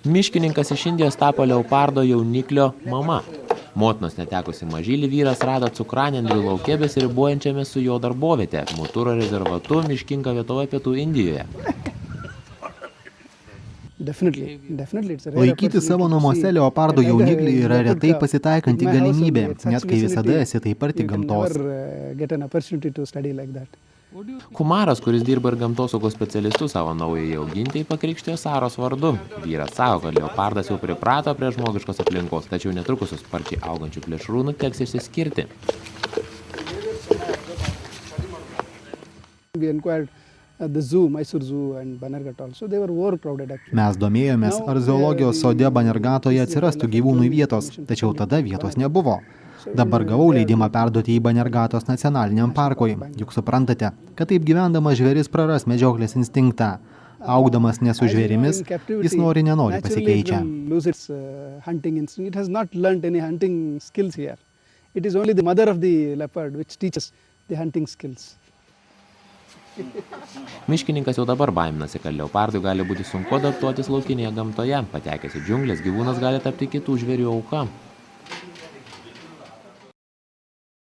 Miškininkas iš Indijos tapo leopardo jauniklio mama. Motinos netekusi mažylį vyras rado cukranendrių lauke besiribojančiame su jo darbovietė, Muturo rezervatu miškinga vietova Pietų Indijoje. Laikyti savo namuose leopardo jauniklį yra retai pasitaikanti galimybė, net kai visada esi taip arti gamtos. Kumaras, kuris dirba ir gamtosaugos specialistų, savo naujai augintį pakrikštijo Saros vardu. Vyras sako, kad leopardas jau priprato prie žmogiškos aplinkos, tačiau netrukus su sparčiai augančių plėšrūnų teks išsiskirti. Mes domėjomės, ar zoologijos sode Banergatoje atsirastų gyvūnų vietos, tačiau tada vietos nebuvo. Dabar gavau leidimą perduoti į Banergatos nacionaliniam parkui. Juk suprantate, kad taip gyvendamas žvėris praras medžioklės instinktą. Augdamas ne su žvėrimis, jis nenori pasikeičia. Miškininkas jau dabar baiminasi, kad leopardui gali būti sunku adaptuotis laukinėje gamtoje. Patekęs į džiunglės, gyvūnas gali tapti kitų žvėrių auka.